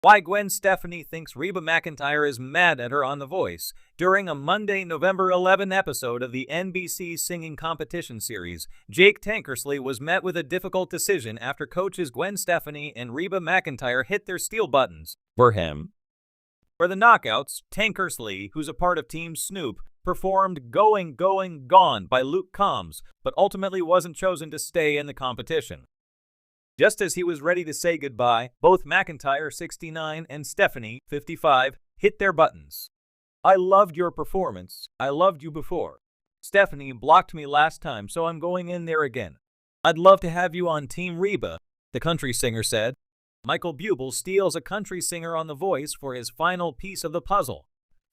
Why Gwen Stefani thinks Reba McEntire is mad at her on The Voice. During a Monday, November 11 episode of the NBC singing competition series, Jake Tankersley was met with a difficult decision after coaches Gwen Stefani and Reba McEntire hit their steel buttons for him. For the knockouts, Tankersley, who's a part of Team Snoop, performed Going, Going, Gone by Luke Combs, but ultimately wasn't chosen to stay in the competition. Just as he was ready to say goodbye, both McEntire, 69, and Stefani, 55, hit their buttons. "I loved your performance. I loved you before. Stefani blocked me last time, so I'm going in there again. I'd love to have you on Team Reba," the country singer said. Michael Bublé steals a country singer on The Voice for his final piece of the puzzle.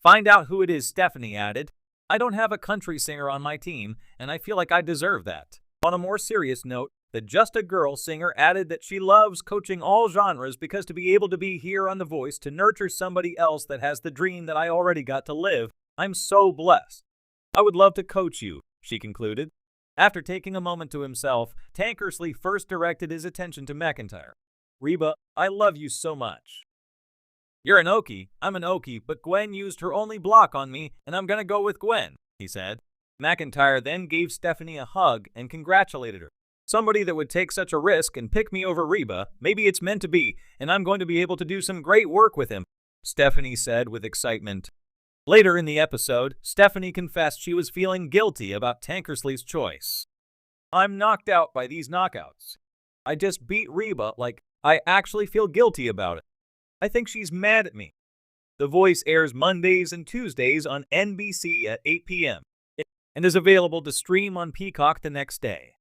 "Find out who it is," Stefani added. "I don't have a country singer on my team, and I feel like I deserve that." On a more serious note, the Just a Girl singer added that she loves coaching all genres because to be able to be here on The Voice to nurture somebody else that has the dream that I already got to live, I'm so blessed. "I would love to coach you," she concluded. After taking a moment to himself, Tankersley first directed his attention to McEntire. "Reba, I love you so much. You're an Okie, I'm an Okie, but Gwen used her only block on me, and I'm gonna go with Gwen," he said. McEntire then gave Stefani a hug and congratulated her. "Somebody that would take such a risk and pick me over Reba, maybe it's meant to be, and I'm going to be able to do some great work with him," Stefani said with excitement. Later in the episode, Stefani confessed she was feeling guilty about Tankersley's choice. "I'm knocked out by these knockouts. I just beat Reba, like, I actually feel guilty about it. I think she's mad at me." The Voice airs Mondays and Tuesdays on NBC at 8 p.m. and is available to stream on Peacock the next day.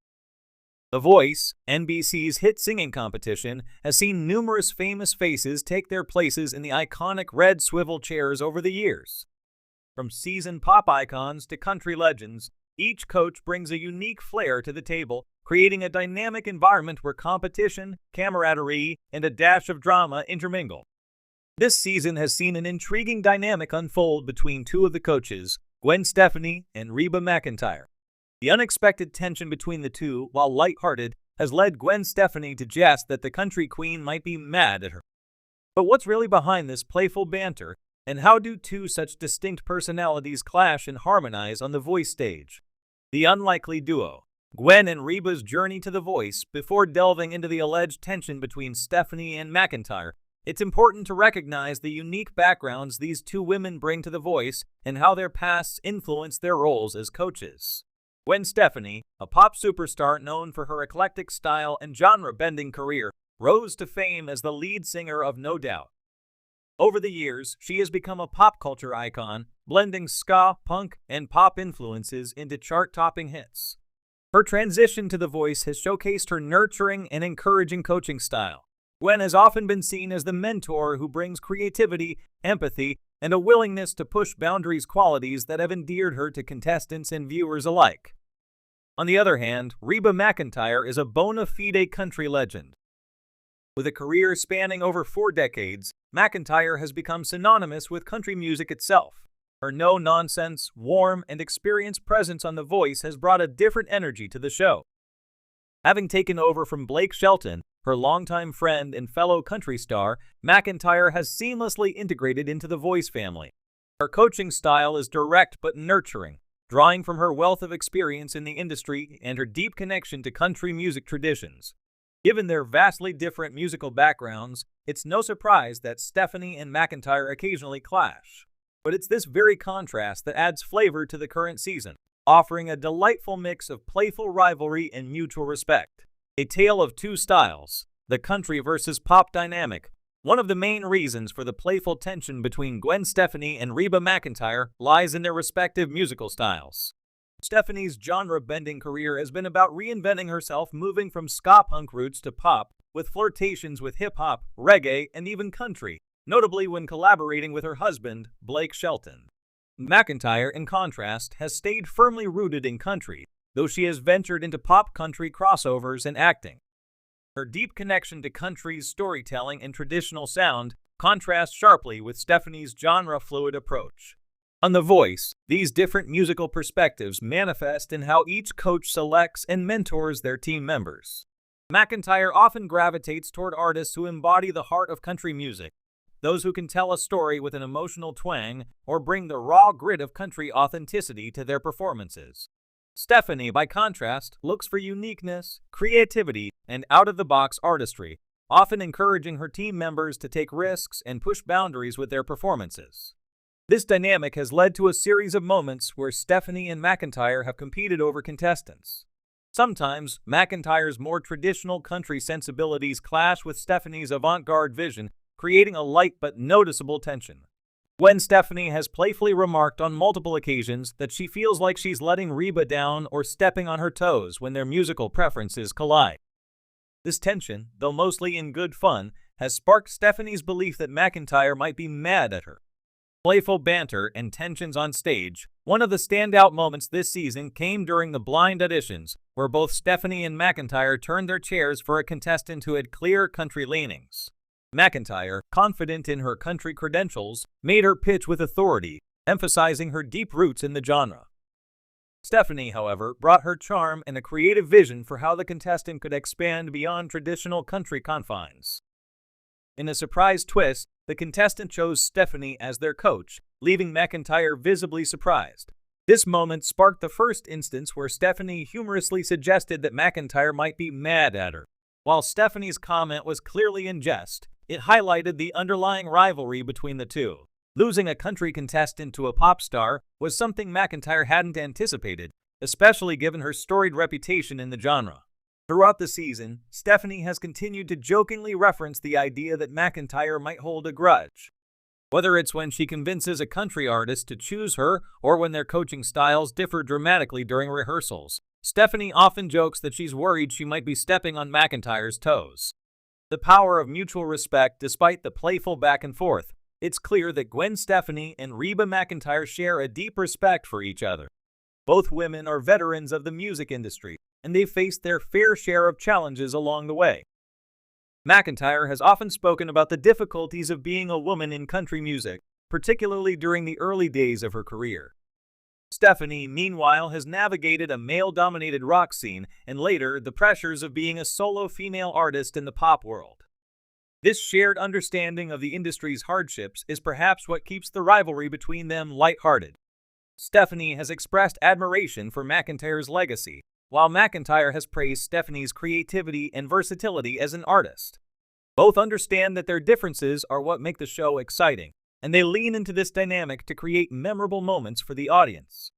The Voice, NBC's hit singing competition, has seen numerous famous faces take their places in the iconic red swivel chairs over the years. From seasoned pop icons to country legends, each coach brings a unique flair to the table, creating a dynamic environment where competition, camaraderie, and a dash of drama intermingle. This season has seen an intriguing dynamic unfold between two of the coaches, Gwen Stefani and Reba McEntire. The unexpected tension between the two, while lighthearted, has led Gwen Stefani to jest that the country queen might be mad at her. But what's really behind this playful banter, and how do two such distinct personalities clash and harmonize on the Voice stage? The unlikely duo, Gwen and Reba's journey to The Voice. Before delving into the alleged tension between Stefani and McEntire, it's important to recognize the unique backgrounds these two women bring to The Voice and how their pasts influence their roles as coaches. Gwen Stefani, a pop superstar known for her eclectic style and genre-bending career, rose to fame as the lead singer of No Doubt. Over the years, she has become a pop culture icon, blending ska, punk, and pop influences into chart-topping hits. Her transition to The Voice has showcased her nurturing and encouraging coaching style. Gwen has often been seen as the mentor who brings creativity, empathy, and a willingness to push boundaries, qualities that have endeared her to contestants and viewers alike. On the other hand, Reba McEntire is a bona fide country legend. With a career spanning over 4 decades, McEntire has become synonymous with country music itself. Her no-nonsense, warm, and experienced presence on The Voice has brought a different energy to the show. Having taken over from Blake Shelton, her longtime friend and fellow country star, McEntire has seamlessly integrated into The Voice family. Her coaching style is direct but nurturing, drawing from her wealth of experience in the industry and her deep connection to country music traditions. Given their vastly different musical backgrounds, it's no surprise that Stefani and McEntire occasionally clash. But it's this very contrast that adds flavor to the current season, offering a delightful mix of playful rivalry and mutual respect. A tale of two styles, the country versus pop dynamic. One of the main reasons for the playful tension between Gwen Stefani and Reba McEntire lies in their respective musical styles. Stefani's genre-bending career has been about reinventing herself, moving from ska punk roots to pop, with flirtations with hip-hop, reggae, and even country, notably when collaborating with her husband, Blake Shelton. McEntire, in contrast, has stayed firmly rooted in country, though she has ventured into pop country crossovers and acting. Her deep connection to country's storytelling and traditional sound contrasts sharply with Stefani's genre-fluid approach. On The Voice, these different musical perspectives manifest in how each coach selects and mentors their team members. McEntire often gravitates toward artists who embody the heart of country music, those who can tell a story with an emotional twang or bring the raw grit of country authenticity to their performances. Stefani, by contrast, looks for uniqueness, creativity, and out-of-the-box artistry, often encouraging her team members to take risks and push boundaries with their performances. This dynamic has led to a series of moments where Stefani and McEntire have competed over contestants. Sometimes, McEntire's more traditional country sensibilities clash with Stefani's avant-garde vision, creating a light but noticeable tension. Gwen Stefani has playfully remarked on multiple occasions that she feels like she's letting Reba down or stepping on her toes when their musical preferences collide. This tension, though mostly in good fun, has sparked Stefani's belief that McEntire might be mad at her. Playful banter and tensions on stage, one of the standout moments this season came during the blind auditions, where both Stefani and McEntire turned their chairs for a contestant who had clear country leanings. McEntire, confident in her country credentials, made her pitch with authority, emphasizing her deep roots in the genre. Stefani, however, brought her charm and a creative vision for how the contestant could expand beyond traditional country confines. In a surprise twist, the contestant chose Stefani as their coach, leaving McEntire visibly surprised. This moment sparked the first instance where Stefani humorously suggested that McEntire might be mad at her. While Stefani's comment was clearly in jest, it highlighted the underlying rivalry between the two. Losing a country contestant to a pop star was something McEntire hadn't anticipated, especially given her storied reputation in the genre. Throughout the season, Stefani has continued to jokingly reference the idea that McEntire might hold a grudge. Whether it's when she convinces a country artist to choose her or when their coaching styles differ dramatically during rehearsals, Stefani often jokes that she's worried she might be stepping on McEntire's toes. The power of mutual respect despite the playful back and forth. It's clear that Gwen Stefani and Reba McEntire share a deep respect for each other. Both women are veterans of the music industry, and they've faced their fair share of challenges along the way. McEntire has often spoken about the difficulties of being a woman in country music, particularly during the early days of her career. Stefani, meanwhile, has navigated a male-dominated rock scene and later the pressures of being a solo female artist in the pop world. This shared understanding of the industry's hardships is perhaps what keeps the rivalry between them lighthearted. Stefani has expressed admiration for McEntire's legacy, while McEntire has praised Stefani's creativity and versatility as an artist. Both understand that their differences are what make the show exciting, and they lean into this dynamic to create memorable moments for the audience.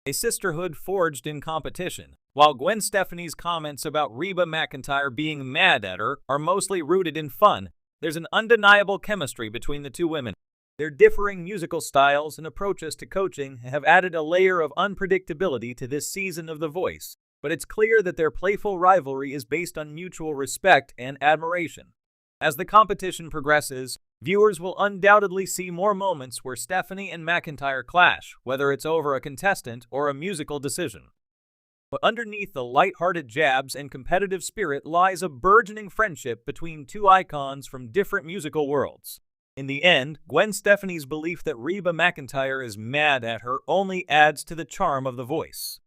A sisterhood forged in competition. While Gwen Stefani's comments about Reba McEntire being mad at her are mostly rooted in fun, there's an undeniable chemistry between the two women. Their differing musical styles and approaches to coaching have added a layer of unpredictability to this season of The Voice, but it's clear that their playful rivalry is based on mutual respect and admiration. As the competition progresses, viewers will undoubtedly see more moments where Stefani and McEntire clash, whether it's over a contestant or a musical decision. But underneath the light-hearted jabs and competitive spirit lies a burgeoning friendship between two icons from different musical worlds. In the end, Gwen Stefani's belief that Reba McEntire is mad at her only adds to the charm of The Voice.